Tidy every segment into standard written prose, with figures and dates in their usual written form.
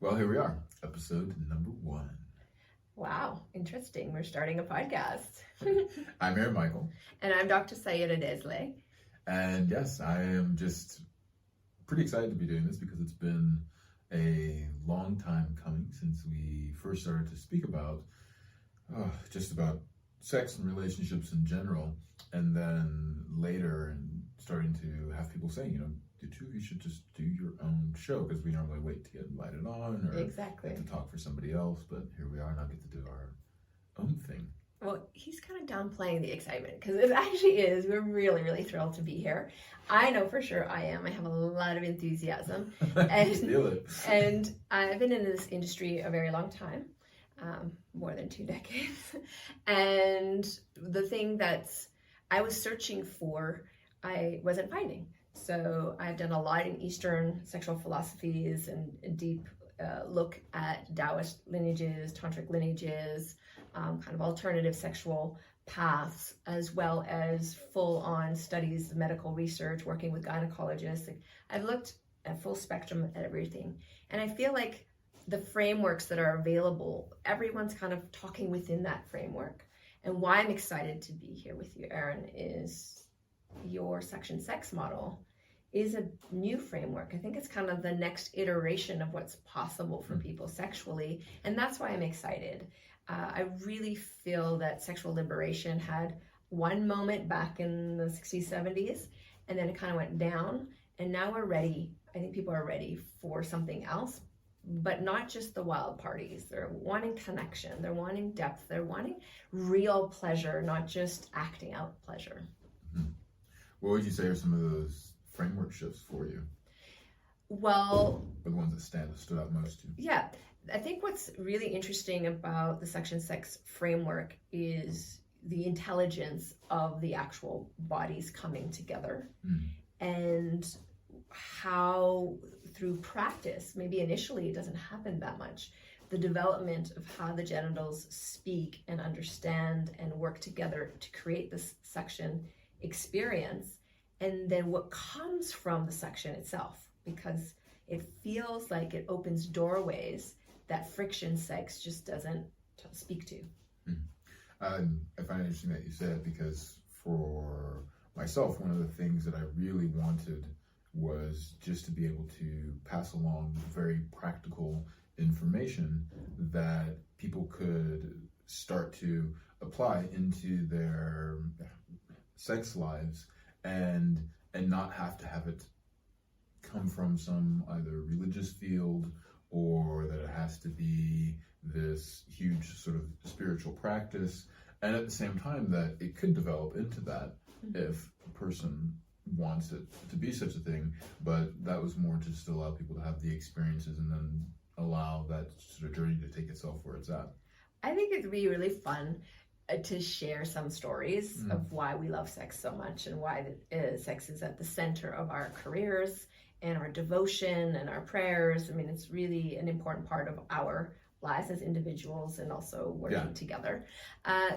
Well, here we are, episode number 1. Wow, interesting. We're starting a podcast. I'm Aaron Michael. And I'm Dr. Sayeda Desley. And yes, I am just pretty excited to be doing this because it's been a long time coming since we first started to speak about just about sex and relationships in general. And then later, and starting to have people saying, the two of you should just do your own show because we normally wait to get invited on or Exactly. get to talk for somebody else. But here we are, now get to do our own thing. Well, he's kind of downplaying the excitement because it actually is. We're really, really thrilled to be here. I know for sure I am. I have a lot of enthusiasm. And, Feel it. And I've been in this industry a very long time, more than 2 decades. And the thing that I was searching for, I wasn't finding. So I've done a lot in Eastern sexual philosophies and a deep look at Taoist lineages, tantric lineages, kind of alternative sexual paths, as well as full-on studies, medical research, working with gynecologists. I've looked at full spectrum at everything. And I feel like the frameworks that are available, everyone's kind of talking within that framework. And why I'm excited to be here with you, Aaron, is your Section Sex model is a new framework. I think it's kind of the next iteration of what's possible for people sexually. And that's why I'm excited. I really feel that sexual liberation had one moment back in the 60s, 70s, and then it kind of went down. And now we're ready. I think people are ready for something else, but not just the wild parties. They're wanting connection. They're wanting depth. They're wanting real pleasure, not just acting out pleasure. Mm-hmm. What would you say are some of those framework shifts for you? Well, the ones that stood out most to you? Yeah, I think what's really interesting about the Section Sex framework is the intelligence of the actual bodies coming together, and how through practice, maybe initially it doesn't happen that much, the development of how the genitals speak and understand and work together to create this section experience, and then what comes from the section itself, because it feels like it opens doorways that friction sex just doesn't speak to. I find it interesting that you said it, because for myself, one of the things that I really wanted was just to be able to pass along very practical information that people could start to apply into their sex lives and not have to have it come from some either religious field, or that it has to be this huge sort of spiritual practice, and at the same time that it could develop into that if a person wants it to be such a thing, but that was more to just allow people to have the experiences and then allow that sort of journey to take itself where it's at. I think it'd be really fun to share some stories of why we love sex so much, and why sex is at the center of our careers and our devotion and our prayers. I mean, it's really an important part of our lives as individuals and also working together.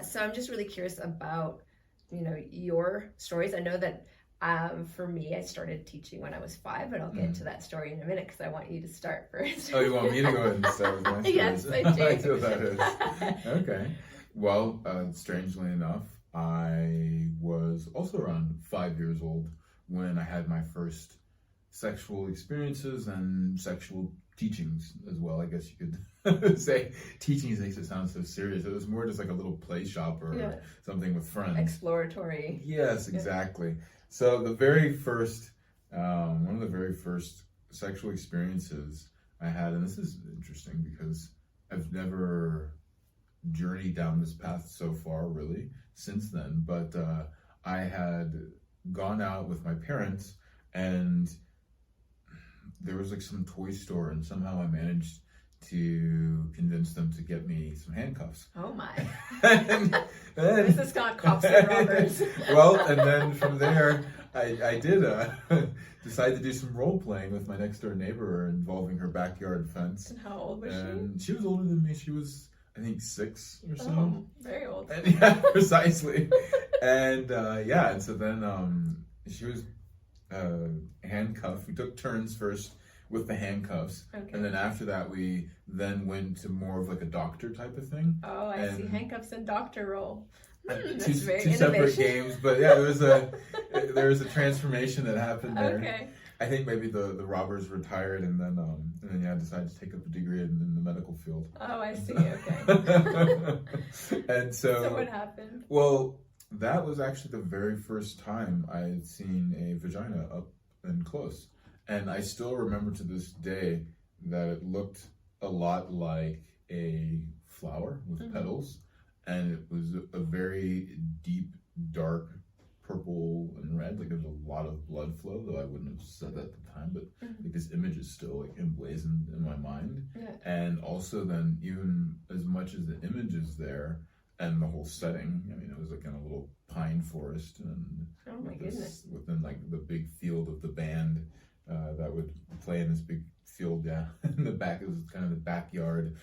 So I'm just really curious about, your stories. I know that for me, I started teaching when I was 5, but I'll get into that story in a minute because I want you to start first. Oh, you want me to go ahead and start with my stories? Yes, I do. I feel that is. Okay. Well, strangely enough, I was also around 5 years old when I had my first sexual experiences and sexual teachings as well. I guess you could say teachings makes it sound so serious. It was more just like a little play shop or something with friends. Exploratory. Yes, exactly. So the very first, one of the very first sexual experiences I had, and this is interesting because I've never journeyed down this path so far really since then, but I had gone out with my parents, and there was like some toy store, and somehow I managed to convince them to get me some handcuffs. Oh my. and This is not cops and robbers. Well, and then from there, I did decide to do some role playing with my next door neighbor involving her backyard fence. And how old was And she was older than me. She was, I think, 6 or so. Oh, very old. And, yeah, precisely. And and so then she was handcuffed. We took turns first with the handcuffs. Okay. And then after that, we then went to more of like a doctor type of thing. Oh, I see. And- Handcuffs and doctor role. That's two very separate innovation. games, but yeah, there was a transformation that happened there. Okay. I think maybe the robbers retired and then yeah, decided to take up a degree in the medical field. Oh, I see. Okay. And So what happened? well, that was actually the very first time I had seen a vagina up and close. And I still remember to this day that it looked a lot like a flower with Mhm. petals. And it was a very deep, dark purple and red. Like there's a lot of blood flow, though I wouldn't have said that at the time. But Mhm. like this image is still like emblazoned in my mind. Yeah. And also then even as much as the image is there and the whole setting, I mean, it was like in a little pine forest and Oh my goodness. within like the big field of the band that would play in this big field, yeah. In the back, it was kind of the backyard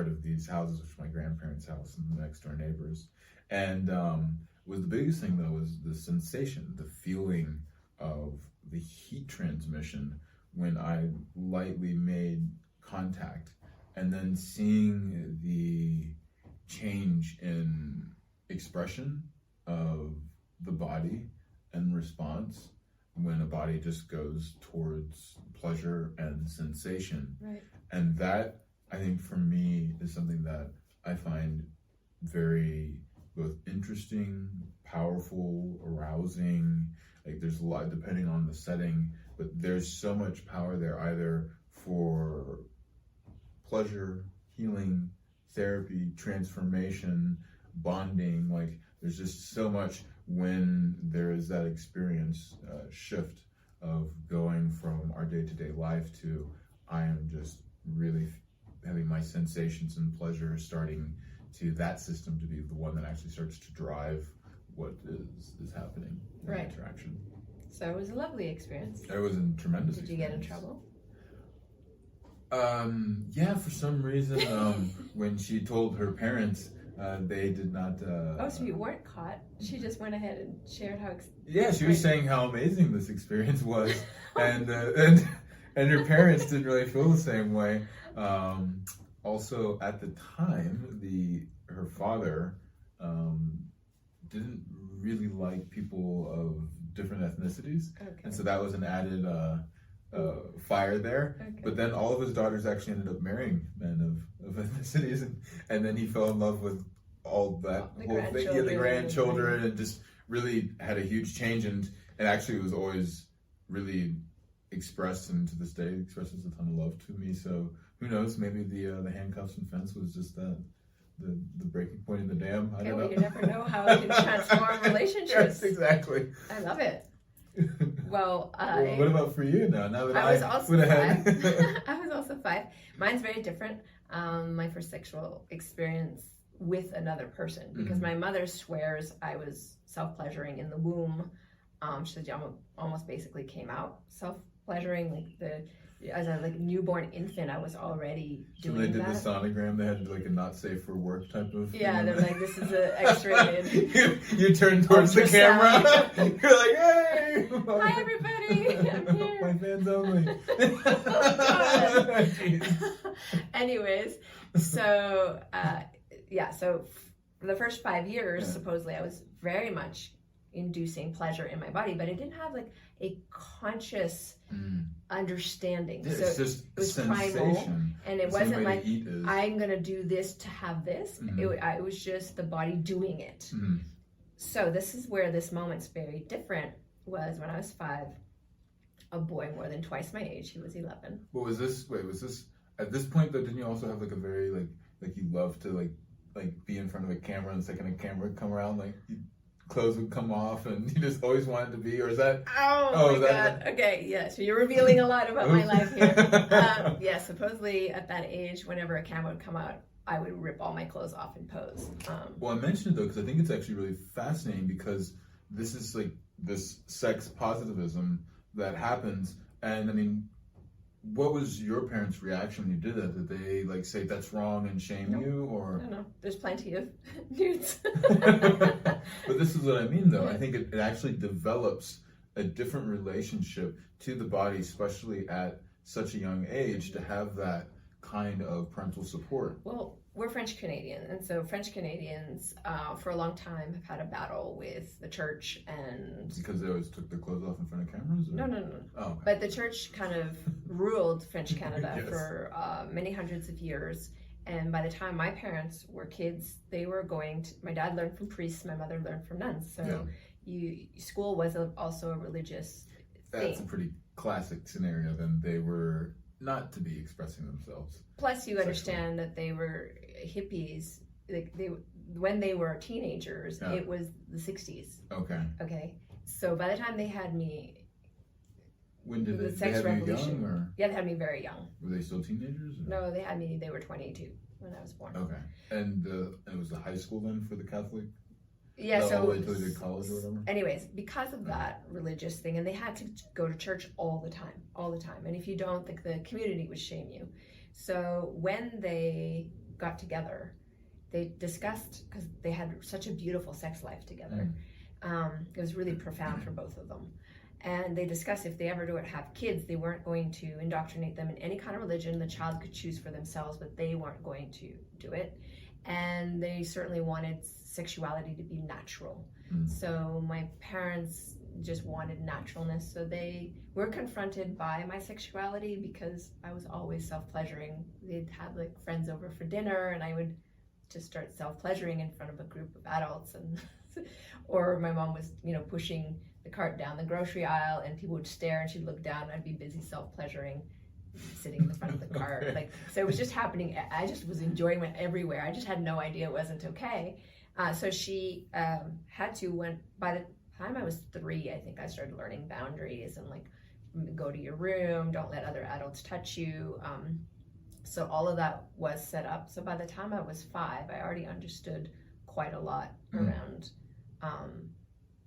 of these houses, which was my grandparents' house and the next door neighbors. And was the biggest thing though was the sensation, the feeling of the heat transmission when I lightly made contact, and then seeing the change in expression of the body and response when a body just goes towards pleasure and sensation. Right. And that, I think, for me, is something that I find very both interesting, powerful, arousing. Like there's a lot, depending on the setting, but there's so much power there, either for pleasure, healing, therapy, transformation, bonding. Like there's just so much when there is that experience shift of going from our day-to-day life to I am just really having my sensations and pleasure starting to that system to be the one that actually starts to drive what is happening in the Right. interaction. So it was a lovely experience. It was a tremendous Did you get in experience. trouble? Yeah, for some reason, when she told her parents, they did not. Oh, so you weren't caught. She just went ahead and shared how. Yeah, she was saying how amazing this experience was, and her parents didn't really feel the same way. Also, at the time, her father didn't really like people of different ethnicities, Okay. and so that was an added fire there. Okay. But then all of his daughters actually ended up marrying men of ethnicities, and then he fell in love with all that The whole thing, yeah, the grandchildren. grandchildren, and just really had a huge change, and actually was always really expressed, and to this day expresses a ton of love to me. So who knows? Maybe the handcuffs and fence was just the breaking point in the dam. I Okay, don't well, know. you never know how it can transform relationships. Yes, exactly. I love it. Well, Well, what about for you now? Now that I was also went ahead. 5. I was also 5. Mine's very different. My first sexual experience with another person, because Mhm. my mother swears I was self-pleasuring in the womb. She said I almost basically came out self-pleasuring, as a newborn infant. I was already So doing they did that. the sonogram. They had like a not safe for work type of. Yeah, they're like, this is a X-rated. you turn towards the camera. Ultrasound. You're like, hey, Hi everybody, I'm here. My fans only. God. Jeez. Anyways, so so for the first 5 years, Yeah. supposedly I was very much inducing pleasure in my body, but I didn't have like a conscious understanding. It's So just it was sensation. primal, and it The same wasn't way like to eat is. I'm gonna do this to have this. Mhm. It was just the body doing it. Mhm. So this is where this moment's very different. Was when I was 5, a boy more than twice my age. He was 11. But was this? Wait, was this at this point though? Didn't you also have like a very like you love to like be in front of a camera, and the second a camera would come around, like clothes would come off, and you just always wanted to be, or is that? Oh my that- god. Okay, yeah, so you're revealing a lot about my life here. Yeah, supposedly at that age, whenever a camera would come out, I would rip all my clothes off and pose. Well, I mentioned it though because I think it's actually really fascinating, because this is like this sex positivism that happens, and I mean, what was your parents' reaction when you did that? Did they like say that's wrong and shame Nope. you, I or? don't know. There's plenty of nudes. But this is what I mean though. Yeah. I think it actually develops a different relationship to the body, especially at such a young age to have that kind of parental support. Well, we're French Canadian, and so French Canadians for a long time have had a battle with the church and. Because they always took their clothes off in front of cameras? Or? No. Oh, okay. But the church kind of ruled French Canada Yes. for many hundreds of years. And by the time my parents were kids, they were going to. My dad learned from priests, my mother learned from nuns. So school was also a religious thing. That's a pretty classic scenario. Then they were not to be expressing themselves. Plus, you understand that they were hippies. Like when they were teenagers, it was the 60s. Okay. So by the time they had me, when did the they sex have revolution? you young, or Yeah, they had me very young. were they still teenagers? Or? No, they had me. They were 22 when I was born. Okay, and it was the high school then for the Catholic. Yeah, all so the way until you did college or whatever. Anyways, because of that religious thing, and they had to go to church all the time. And if you don't, the community would shame you. So when they got together, they discussed, because they had such a beautiful sex life together. It was really profound for both of them. And they discussed if they ever do have kids, they weren't going to indoctrinate them in any kind of religion. The child could choose for themselves, but they weren't going to do it. And they certainly wanted sexuality to be natural. So my parents just wanted naturalness. So they were confronted by my sexuality because I was always self-pleasuring. They'd have friends over for dinner and I would just start self-pleasuring in front of a group of adults, and or my mom was, pushing the cart down the grocery aisle and people would stare and she'd look down and I'd be busy self-pleasuring sitting in the front of the cart. So it was just happening. I just was enjoying it everywhere. I just had no idea it wasn't okay. So she had to, by the time I was 3, I think I started learning boundaries and go to your room, don't let other adults touch you. So all of that was set up. So by the time I was 5, I already understood quite a lot around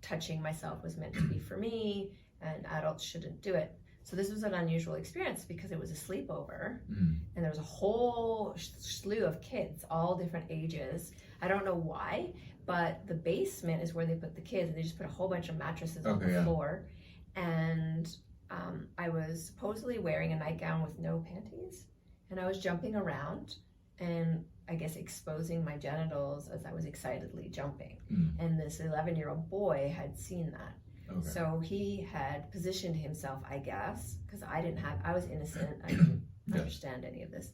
touching myself was meant to be for me and adults shouldn't do it. So this was an unusual experience because it was a sleepover and there was a whole slew of kids, all different ages. I don't know why, but the basement is where they put the kids, and they just put a whole bunch of mattresses on the floor. And I was supposedly wearing a nightgown with no panties, and I was jumping around and I guess exposing my genitals as I was excitedly jumping. And this 11-year-old boy had seen that. So he had positioned himself, I guess, because I was innocent, I didn't understand any of this,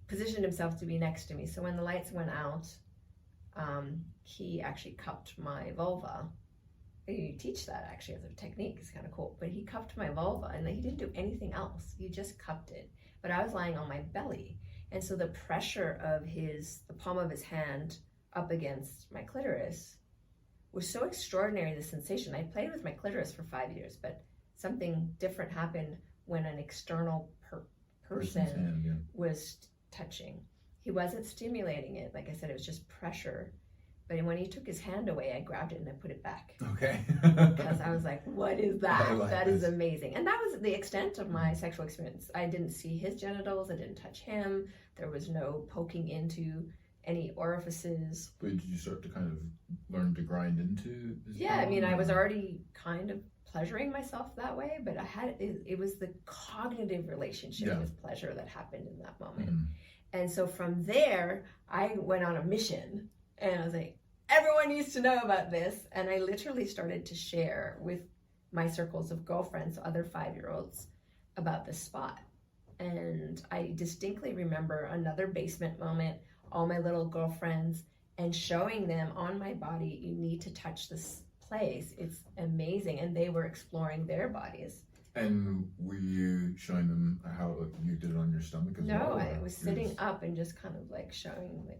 positioned himself to be next to me. So when the lights went out, he actually cupped my vulva. You teach that actually as a technique, it's kind of cool. But he cupped my vulva and he didn't do anything else. He just cupped it. But I was lying on my belly. And so the pressure of the palm of his hand up against my clitoris was so extraordinary, the sensation. I played with my clitoris for 5 years, but something different happened when an external person was touching. He wasn't stimulating it. Like I said, it was just pressure. But when he took his hand away, I grabbed it and I put it back. Okay. Because I was like, what is that? That is amazing. And that was the extent of my sexual experience. I didn't see his genitals. I didn't touch him. There was no poking into any orifices. But did you start to kind of learn to grind into his I was already kind of pleasuring myself that way, but it was the cognitive relationship with pleasure that happened in that moment. And so from there, I went on a mission. And I was like, everyone needs to know about this. And I literally started to share with my circles of girlfriends, other 5-year-olds, about this spot. And I distinctly remember another basement moment, all my little girlfriends, and showing them on my body, you need to touch this place. It's amazing. And they were exploring their bodies. And were you showing them how you did it on your stomach as well? No, I was sitting up and just kind of showing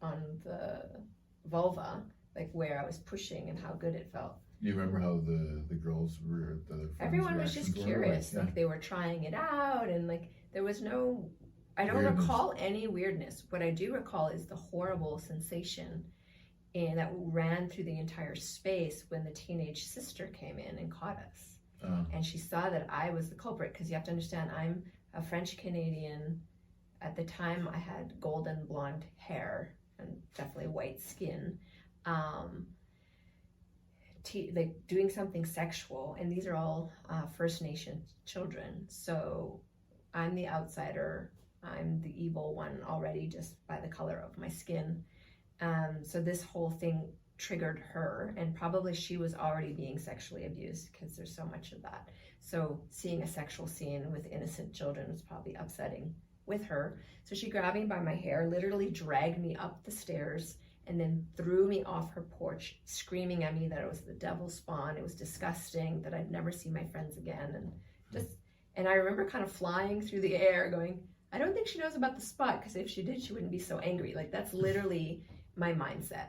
on the vulva, where I was pushing and how good it felt. Do you remember how the girls were? Everyone was just curious. They were trying it out, and there was no. I don't recall any weirdness. What I do recall is the horrible sensation, and that ran through the entire space when the teenage sister came in and caught us, and she saw that I was the culprit. Because you have to understand, I'm a French Canadian. At the time, I had golden blonde hair and definitely white skin, doing something sexual, and these are all First Nation children. So I'm the outsider. I'm the evil one already just by the color of my skin. So this whole thing triggered her, and probably she was already being sexually abused because there's so much of that. So seeing a sexual scene with innocent children was probably upsetting with her. So she grabbed me by my hair, literally dragged me up the stairs, and then threw me off her porch, screaming at me that it was the devil's spawn. It was disgusting, that I'd never see my friends again. And I remember kind of flying through the air going, I don't think she knows about the spot, because if she did, she wouldn't be so angry. Like, that's literally my mindset.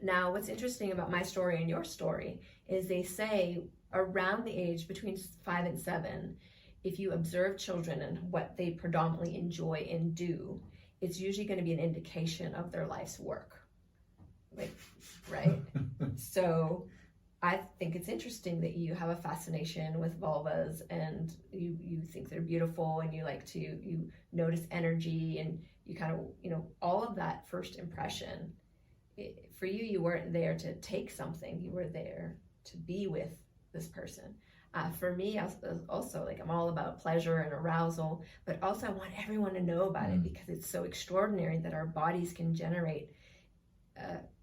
Now, what's interesting about my story and your story is they say around the age between 5 and 7, if you observe children and what they predominantly enjoy and do, it's usually going to be an indication of their life's work. Like, right? So I think it's interesting that you have a fascination with vulvas, and you think they're beautiful, and you notice energy, and you kind of, all of that first impression. For you weren't there to take something, you were there to be with this person. For me, I was also I'm all about pleasure and arousal, but also I want everyone to know about it, because it's so extraordinary that our bodies can generate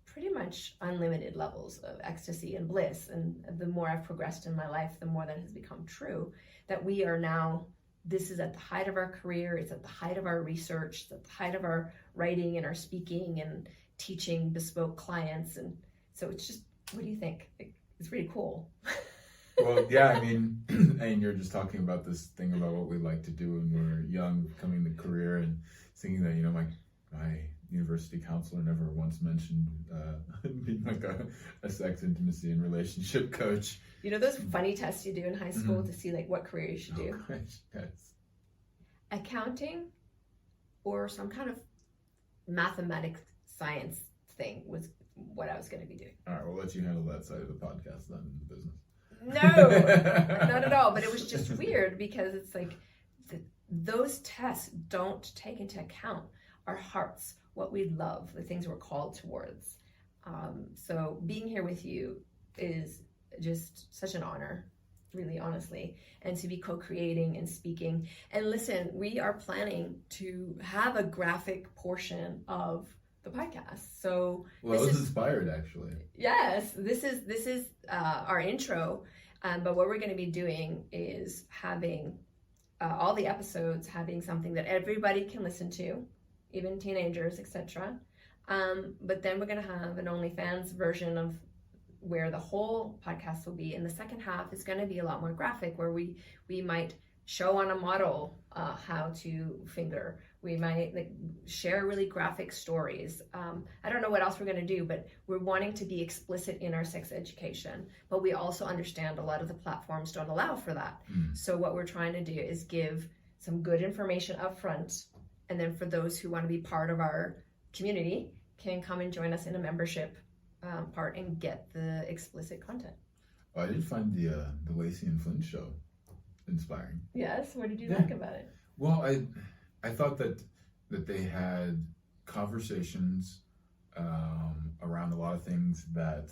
pretty much unlimited levels of ecstasy and bliss. And the more I've progressed in my life, the more that has become true, that we are now, this is at the height of our career, it's at the height of our research, it's at the height of our writing and our speaking and teaching bespoke clients. And so it's just, what do you think? It's pretty cool. Well, yeah, I mean, and you're just talking about this thing about what we like to do when we're young, coming to career, and thinking that, my university counselor never once mentioned being like a sex, intimacy, and relationship coach. Those funny tests you do in high school to see what career you should do? Gosh, yes. Accounting or some kind of mathematics science thing was what I was going to be doing. All right, we'll let you handle that side of the podcast then, in the business. No, not at all. But it was just weird, because it's those tests don't take into account our hearts, what we love, the things we're called towards. So being here with you is just such an honor, really, honestly, and to be co-creating and speaking. And listen, we are planning to have a graphic portion of the podcast. So well, this is inspired, actually. Yes, this is our intro. But what we're going to be doing is having all the episodes having something that everybody can listen to, even teenagers, etc. But then we're going to have an OnlyFans version of where the whole podcast will be. And the second half is going to be a lot more graphic, where we might show on a model how to finger. We might share really graphic stories. I don't know what else we're going to do, but we're wanting to be explicit in our sex education. But we also understand a lot of the platforms don't allow for that. So what we're trying to do is give some good information up front, and then for those who want to be part of our community can come and join us in a membership part and get the explicit content. Well, I did find the Lacey and Flynn show inspiring. Yes, what did you like about it? Well, I thought that they had conversations around a lot of things that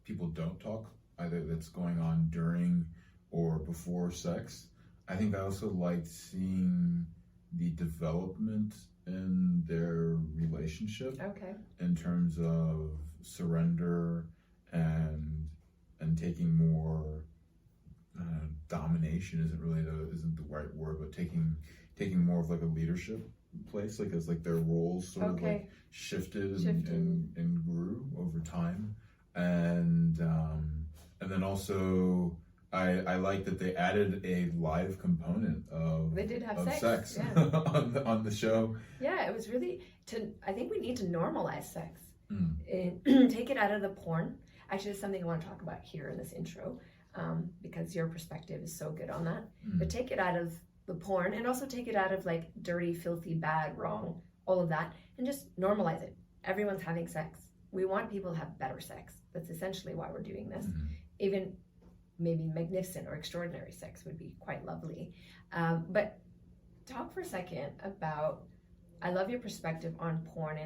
people don't talk, either that's going on during or before sex. I think I also liked seeing the development in their relationship. Okay. In terms of surrender and taking more domination isn't the right word, but taking more of a leadership place, as their roles sort of shifted and grew over time, and then also I like that they added a live component of they did have sex yeah. on the show. Yeah, it was really I think we need to normalize sex and take it out of the porn. Actually, it's something I want to talk about here in this intro, because your perspective is so good on that. But take it out of the porn, and also take it out of dirty, filthy, bad, wrong, all of that, and just normalize it. Everyone's having sex. We want people to have better sex. That's essentially why we're doing this. Even maybe magnificent or extraordinary sex would be quite lovely. But talk for a second about, I love your perspective on porn,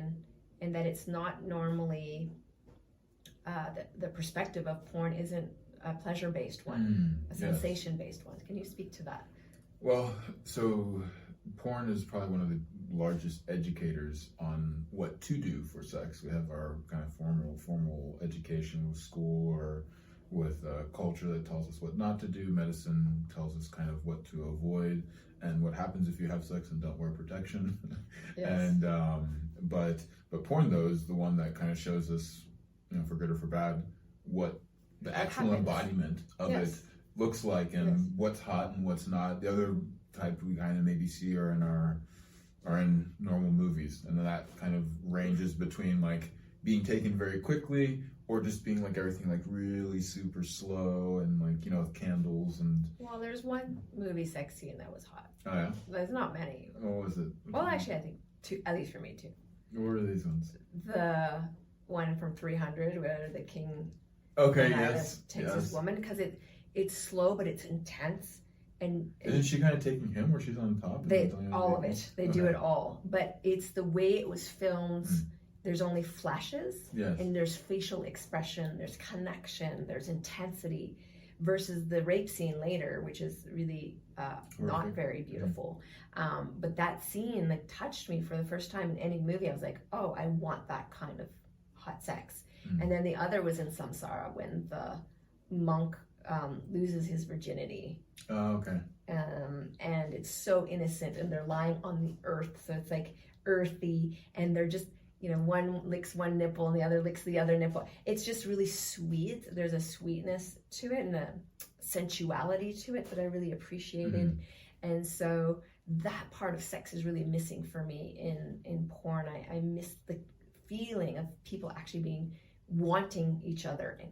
and that it's not normally, the perspective of porn isn't a pleasure-based one, a sensation-based one. Can you speak to that? Well, so porn is probably one of the largest educators on what to do for sex. We have our kind of formal education with school or with culture that tells us what not to do. Medicine tells us kind of what to avoid and what happens if you have sex and don't wear protection. Yes. And but porn though is the one that kind of shows us, you know, for good or for bad, what the actual happens. embodiment of Yes. it looks like and Yes. what's hot and what's not. The other type we kind of maybe see are in normal movies, and then that kind of ranges between like being taken very quickly or just being like everything like really super slow and like, you know, with candles and Well, there's one movie sex scene that was hot. oh yeah, There's not many. what was it? Well, actually, I think two, at least for me, too. What were these ones? The one from 300, where the king Okay, Leonidas yes, takes yes. this woman, because it's slow, but it's intense. And Isn't she kind of taking him where she's on top? they all of it, they do Okay. it all, but it's the way it was filmed. Mm. There's only flashes, Yes. and there's facial expression, there's connection, there's intensity, versus the rape scene later, which is really not Horrific. very beautiful. But that scene that touched me for the first time in any movie, I was like, oh, I want that kind of hot sex. Mm. And then the other was in Samsara, when the monk loses his virginity. Oh, okay. And it's so innocent, and they're lying on the earth, so it's like earthy, and they're just, you know, one licks one nipple and the other licks the other nipple. It's just really sweet. There's a sweetness to it and a sensuality to it that I really appreciated. And so that part of sex is really missing for me in porn. I miss the feeling of people actually wanting each other and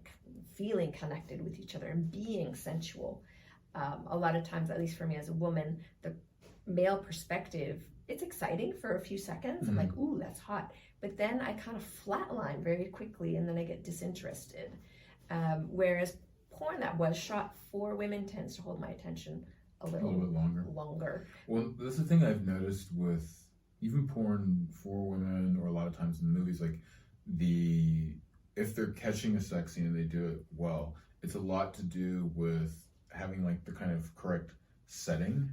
feeling connected with each other and being sensual. A lot of times, at least for me as a woman, the male perspective, it's exciting for a few seconds. I'm like, ooh, that's hot. But then I kind of flatline very quickly, and then I get disinterested. Whereas porn that was shot for women tends to hold my attention a little bit longer. Well, that's the thing I've noticed with even porn for women, or a lot of times in the movies, like if they're catching a sex scene and they do it well, it's a lot to do with having like the kind of correct setting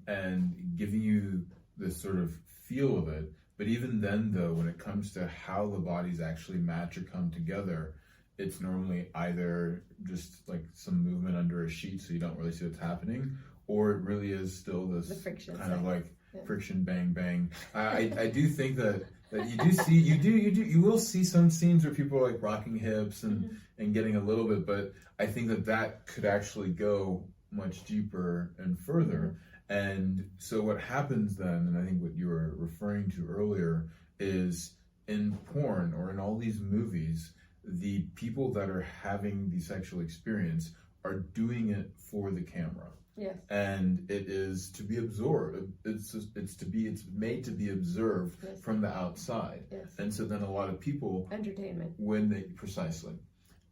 and giving you this sort of feel of it. But even then though, when it comes to how the bodies actually match or come together, it's normally either just like some movement under a sheet so you don't really see what's happening, or it really is still this The friction kind of like Yeah. friction bang bang. I do think that you will see some scenes where people are like rocking hips and getting a little bit, but I think that could actually go much deeper and further. And so what happens then, and I think what you were referring to earlier, is in porn or in all these movies, the people that are having the sexual experience are doing it for the camera. Yes. And it is to be absorbed. It's made to be observed Yes. from the outside. Yes. And so then a lot of people, Entertainment. precisely,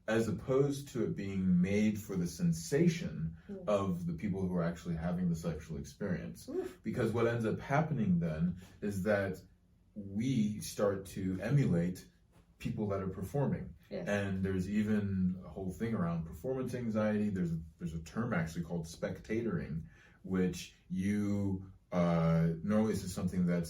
as opposed to it being made for the sensation of the people who are actually having the sexual experience. Oof. Because what ends up happening then is that we start to emulate people that are performing. Yes. And there's even a whole thing around performance anxiety. There's a term actually called spectatoring, which you normally this is something that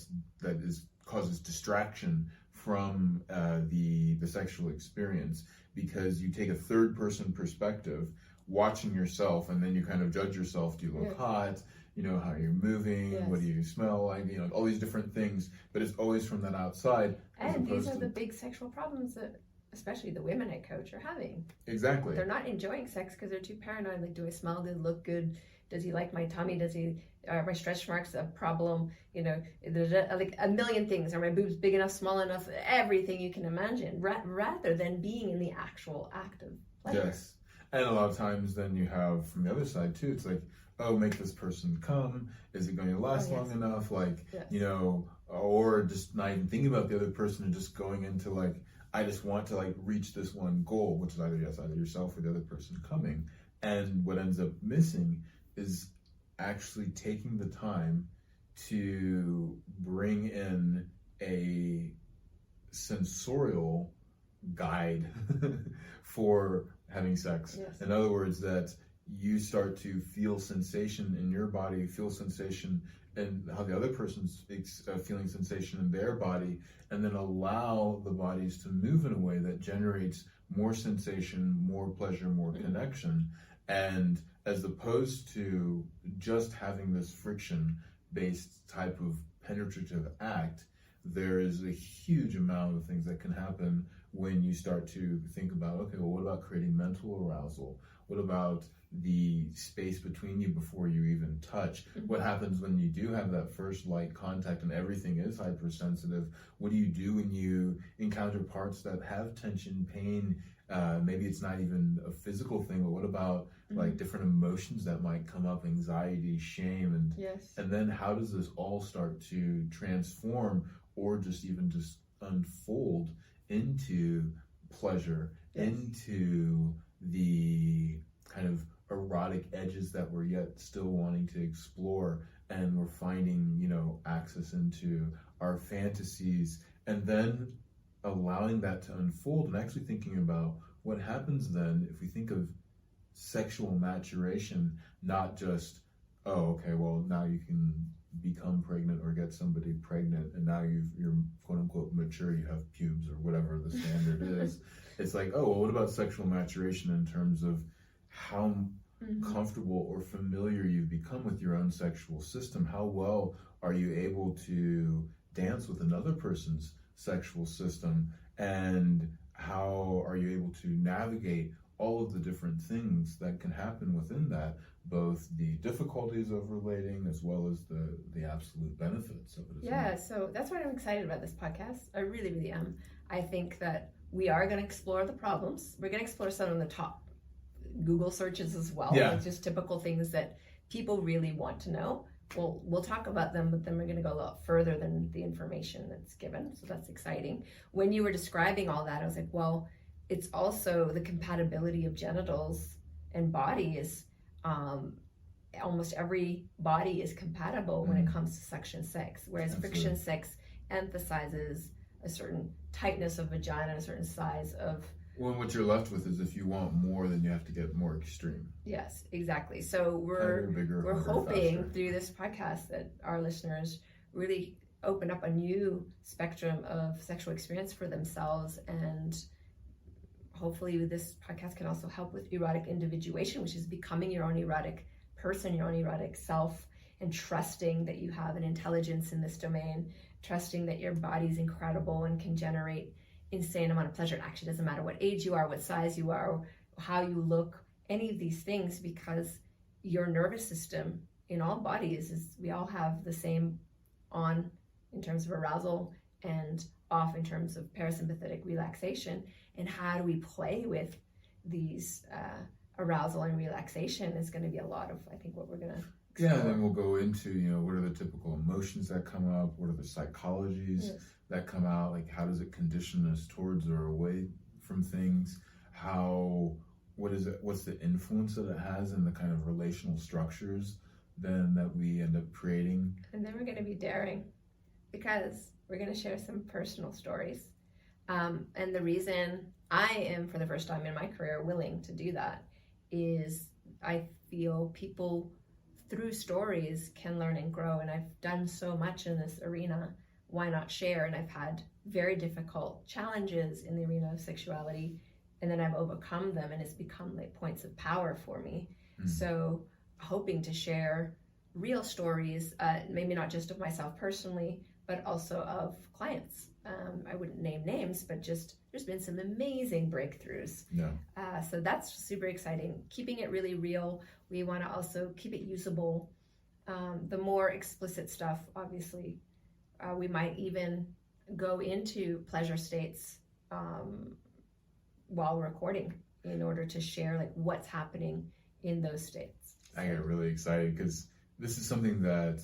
causes distraction from the sexual experience, because you take a third person perspective watching yourself, and then you kind of judge yourself. Do you look hot? You know, how you're moving, Yes. what do you smell like, you know, all these different things, but it's always from that outside. And these are the big sexual problems that especially the women I coach are having. Exactly. They're not enjoying sex because they're too paranoid. Like, do I smell good, look good? Does he like my tummy? Are my stretch marks a problem? You know, there's like a million things. Are my boobs big enough, small enough? Everything you can imagine, rather than being in the actual act of pleasure. Yes. And a lot of times then you have from the other side too, it's like, oh, make this person come. Is it going to last long enough? Like, you know, or just not even thinking about the other person and just going into like, I just want to like reach this one goal, which is either yourself or the other person coming. And what ends up missing is actually taking the time to bring in a sensorial guide for having sex. Yes. In other words, that you start to feel sensation in your body, feel sensation and how the other person's feeling sensation in their body, and then allow the bodies to move in a way that generates more sensation, more pleasure, more connection. And as opposed to just having this friction-based type of penetrative act, there is a huge amount of things that can happen when you start to think about, okay, well, what about creating mental arousal? What about the space between you before you even touch? What happens when you do have that first light contact and everything is hypersensitive? What do you do when you encounter parts that have tension, pain? Maybe it's not even a physical thing, but what about like different emotions that might come up, anxiety, shame, and Yes. and then how does this all start to transform or just unfold into pleasure, Yes. into the kind of erotic edges that we're yet still wanting to explore, and we're finding, access into our fantasies, and then allowing that to unfold and actually thinking about what happens then if we think of sexual maturation, not just, oh, okay, well, now you can become pregnant or get somebody pregnant and now you're quote unquote mature, you have pubes or whatever the standard is. It's like, oh, well, what about sexual maturation in terms of how comfortable or familiar you've become with your own sexual system? How well are you able to dance with another person's sexual system? And how are you able to navigate all of the different things that can happen within that, both the difficulties of relating as well as the absolute benefits of it as well? So that's why I'm excited about this podcast. I really, really am. I think that we are going to explore the problems. We're going to explore some of the top Google searches as well, like just typical things that people really want to know. We'll talk about them, but then we're going to go a lot further than the information that's given. So that's exciting. When you were describing all that, I was like, well, it's also the compatibility of genitals and body is almost every body is compatible when it comes to suction sex, whereas friction sex emphasizes a certain tightness of vagina, a certain size of. Well, what you're left with is if you want more, then you have to get more extreme. Yes, exactly. So Higher, bigger, we're harder, hoping faster. through this podcast that our listeners really open up a new spectrum of sexual experience for themselves, and hopefully this podcast can also help with erotic individuation, which is becoming your own erotic person, your own erotic self, and trusting that you have an intelligence in this domain, trusting that your body's incredible and can generate insane amount of pleasure. It actually doesn't matter what age you are, what size you are, how you look, any of these things, because your nervous system in all bodies is, we all have the same on in terms of arousal and off in terms of parasympathetic relaxation. And how do we play with these arousal and relaxation is going to be a lot of, I think, what we're going to explore. Yeah, and then we'll go into, what are the typical emotions that come up? What are the psychologies that come out? Like, how does it condition us towards or away from things? What's the influence that it has in the kind of relational structures then that we end up creating? And then we're going to be daring, because we're going to share some personal stories. And the reason I am, for the first time in my career, willing to do that is I feel people through stories can learn and grow. And I've done so much in this arena. Why not share? And I've had very difficult challenges in the arena of sexuality, and then I've overcome them, and it's become like points of power for me. So hoping to share real stories, maybe not just of myself personally, but also of clients. I wouldn't name names, but just there's been some amazing breakthroughs. So that's super exciting. Keeping it really real. We want to also keep it usable. The more explicit stuff, obviously, we might even go into pleasure states while recording in order to share like what's happening in those states. I get really excited because this is something that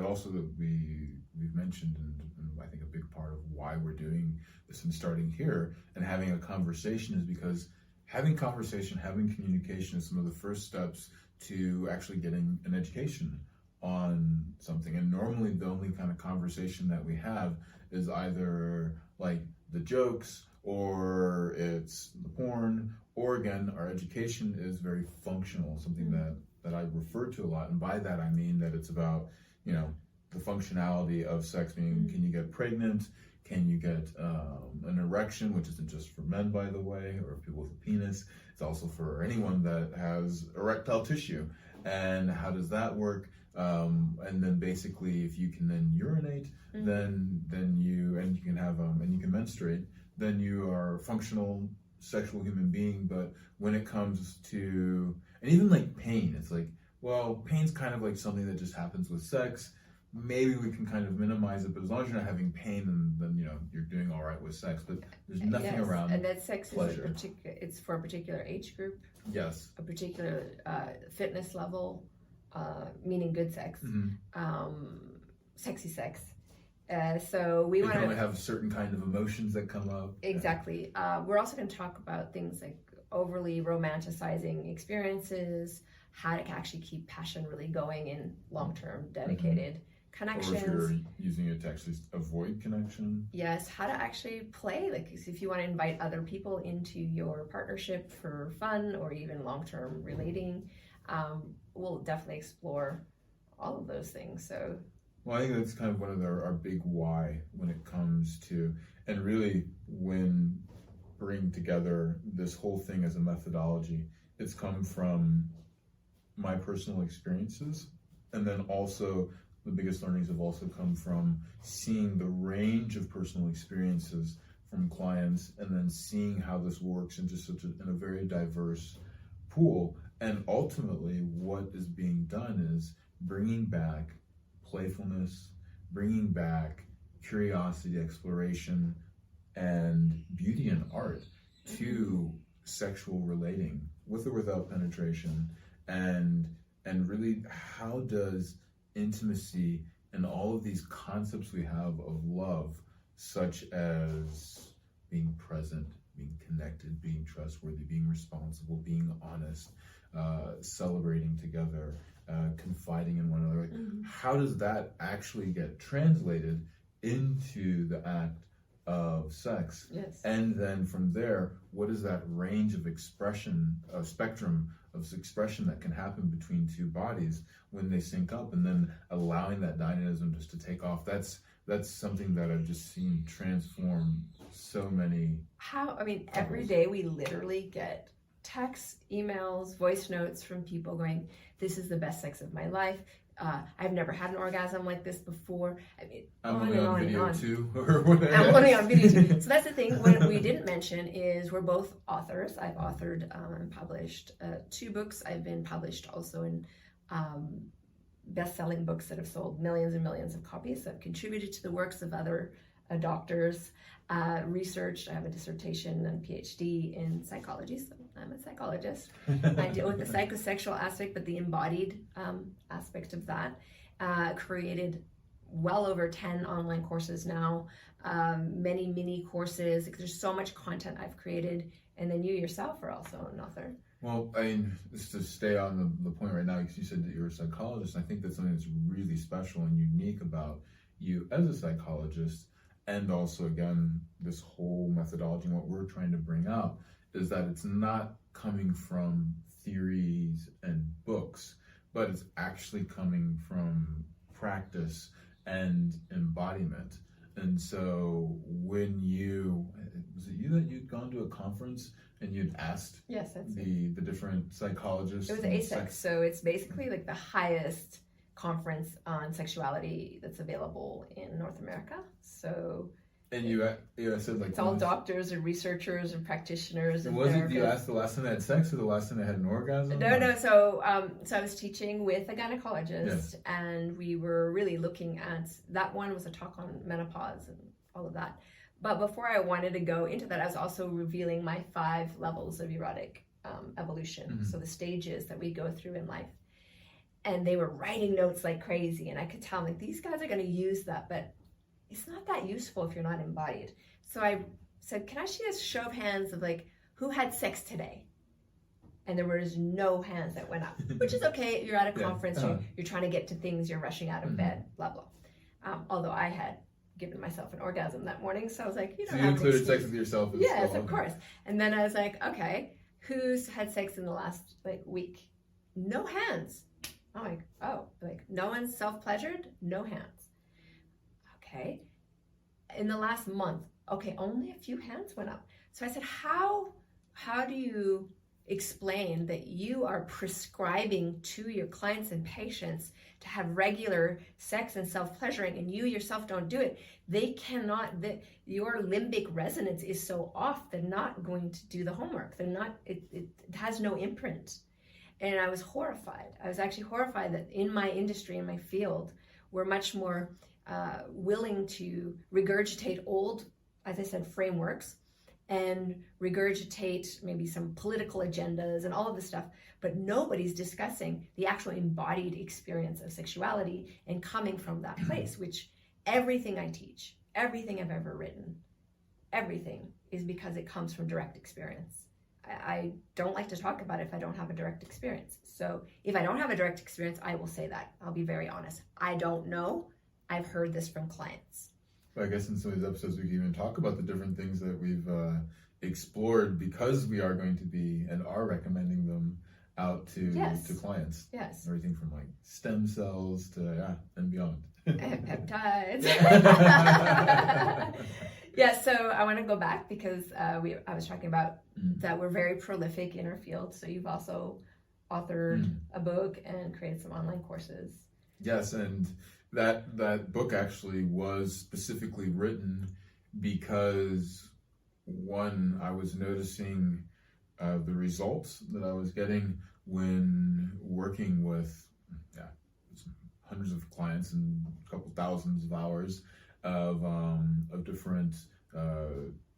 also that we've mentioned, and I think a big part of why we're doing this and starting here and having a conversation is because having conversation, having communication is some of the first steps to actually getting an education on something. And normally the only kind of conversation that we have is either like the jokes, or it's the porn, or again, our education is very functional, something that I refer to a lot. And by that, I mean that it's about, you know, the functionality of sex, meaning can you get pregnant? Can you get an erection, which isn't just for men, by the way, or people with a penis. It's also for anyone that has erectile tissue. And how does that work? And then basically, if you can then urinate, then you can have and you can menstruate, then you are a functional sexual human being. But when it comes to, and even like pain, it's like, well, pain's kind of like something that just happens with sex. Maybe we can kind of minimize it, but as long as you're not having pain, then you know you're doing all right with sex. But there's nothing around. And that sex pleasure. is it's for a particular age group. Yes. A particular fitness level, meaning good sex, sexy sex. So we want to only have a certain kind of emotions that come up. Exactly. We're also going to talk about things like overly romanticizing experiences, how to actually keep passion really going in long-term dedicated connections. Or if you're using it to actually avoid connection. Yes, how to actually play, like if you want to invite other people into your partnership for fun or even long-term relating, we'll definitely explore all of those things. So, well, I think that's kind of one of our big why when it comes to, and really when bringing together this whole thing as a methodology, it's come from my personal experiences, and then also the biggest learnings have also come from seeing the range of personal experiences from clients, and then seeing how this works in just in a very diverse pool. And ultimately, what is being done is bringing back playfulness, bringing back curiosity, exploration, and beauty and art to sexual relating with or without penetration. And really, how does intimacy and all of these concepts we have of love, such as being present, being connected, being trustworthy, being responsible, being honest, celebrating together, confiding in one another, how does that actually get translated into the act of sex? yes. And then from there, what is that range of expression, spectrum of expression that can happen between two bodies when they sync up, and then allowing that dynamism just to take off? That's something that I've just seen transform so many. Every day we literally get texts, emails, voice notes from people going, "This is the best sex of my life. I've never had an orgasm like this before." I'm only on video too, or whatever. I'm only on video too. So that's the thing. What we didn't mention is we're both authors. I've authored and published 2 books. I've been published also in best-selling books that have sold millions and millions of copies. I've contributed to the works of other doctors, researched. I have a dissertation and PhD in psychology, so I'm a psychologist. I deal with the psychosexual aspect, but the embodied aspect of that. Created well over 10 online courses now, many mini courses. There's so much content I've created, and then you yourself are also an author. Well, I mean, just to stay on the point right now, because you said that you're a psychologist, I think that's something that's really special and unique about you as a psychologist. And also, again, this whole methodology and what we're trying to bring out is that it's not coming from theories and books, but it's actually coming from practice and embodiment. And so when was it you that you'd gone to a conference and you'd asked yes, that's the different psychologists? It was ASEX, so it's basically like the highest conference on sexuality that's available in North America. So, and you said like it's all doctors and researchers and practitioners. And was it you asked the last time they had sex or the last time they had an orgasm? No. So I was teaching with a gynecologist, and we were really looking at that. One was a talk on menopause and all of that. But before I wanted to go into that, I was also revealing my 5 levels of erotic evolution. So the stages that we go through in life. And they were writing notes like crazy, and I could tell like these guys are going to use that, but it's not that useful if you're not embodied. So I said, can I see a show of hands of like who had sex today? And there was no hands that went up, which is okay. You're at a conference, you're trying to get to things, you're rushing out of bed, blah blah. Although I had given myself an orgasm that morning, so I was like, you included sex with yourself. Yes, of course. And then I was like, okay, who's had sex in the last week? No hands. I'm like, oh, no one's self-pleasured? No hands. Okay. In the last month, okay, only a few hands went up. So I said, how do you explain that you are prescribing to your clients and patients to have regular sex and self-pleasuring, and you yourself don't do it? They cannot, your limbic resonance is so off, they're not going to do the homework. They're not, it has no imprint. And I was horrified. I was actually horrified that in my industry, in my field, we're much more willing to regurgitate old, as I said, frameworks, and regurgitate maybe some political agendas and all of this stuff, but nobody's discussing the actual embodied experience of sexuality and coming from that place, which everything I teach, everything I've ever written, everything is because it comes from direct experience. I don't like to talk about it if I don't have a direct experience. So if I don't have a direct experience, I will say that. I'll be very honest. I don't know. I've heard this from clients. I guess in some of these episodes we can even talk about the different things that we've explored, because we are going to be and are recommending them out to clients. Yes. Everything from stem cells to and beyond. Peptides. Yeah, so I want to go back because I was talking about that we're very prolific in our field. So you've also authored a book and created some online courses. Yes, and that book actually was specifically written because, one, I was noticing the results that I was getting when working with hundreds of clients and a couple thousands of hours of different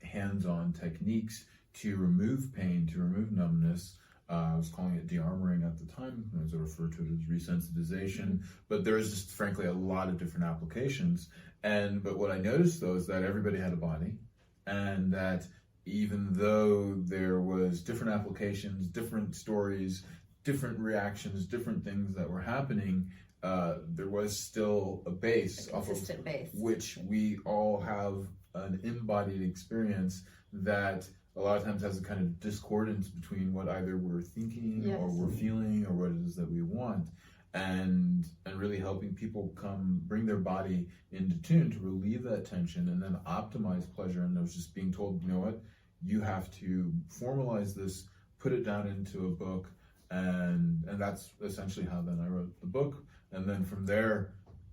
hands-on techniques to remove pain, to remove numbness. I was calling it de-armoring at the time, as I referred to it as resensitization, but there is just frankly a lot of different applications. But what I noticed though is that everybody had a body, and that even though there was different applications, different stories, different reactions, different things that were happening, there was still a base, consistent base, which we all have an embodied experience that a lot of times has a kind of discordance between what either we're thinking or we're feeling or what it is that we want, and really helping people bring their body into tune to relieve that tension and then optimize pleasure. And I was just being told, you know what, you have to formalize this, put it down into a book, and that's essentially how then I wrote the book. And then from there,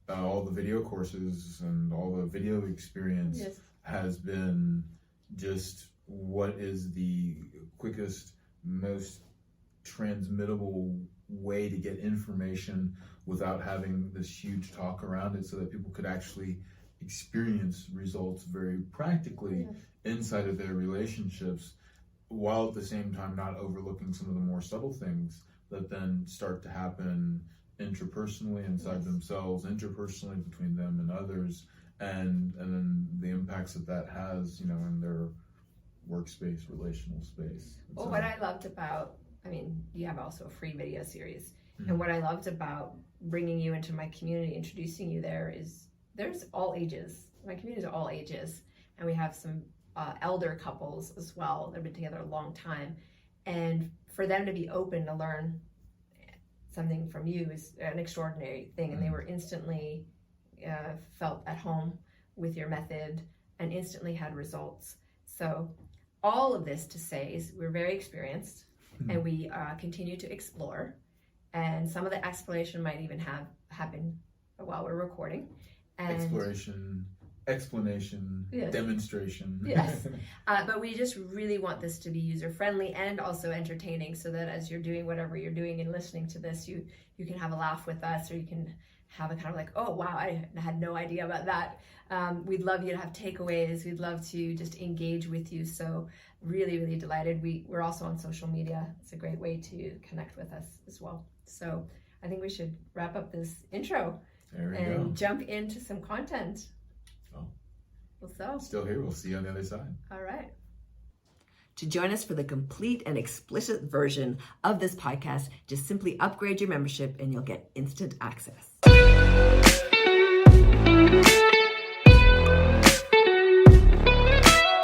all the video courses and all the video experience has been just what is the quickest, most transmittable way to get information without having this huge talk around it, so that people could actually experience results very practically inside of their relationships, while at the same time not overlooking some of the more subtle things that then start to happen interpersonally inside themselves, interpersonally between them and others, and then the impacts that has, in their workspace, relational space. Well, what I loved about, you have also a free video series, and what I loved about bringing you into my community, introducing you there, is there's all ages. My community is all ages, and we have some elder couples as well that have been together a long time, and for them to be open to learn something from you is an extraordinary thing, and they were instantly felt at home with your method and instantly had results. So all of this to say is we're very experienced, and we continue to explore, and some of the exploration might even happen while we're recording. And explanation, demonstration. Yes, but we just really want this to be user-friendly and also entertaining, so that as you're doing whatever you're doing and listening to this, you can have a laugh with us, or you can have a kind of oh wow, I had no idea about that. We'd love you to have takeaways. We'd love to just engage with you. So really, really delighted. We're also on social media. It's a great way to connect with us as well. So I think we should wrap up this intro and jump into some content. So still here. We'll see you on the other side. All right. To join us for the complete and explicit version of this podcast, just simply upgrade your membership and you'll get instant access.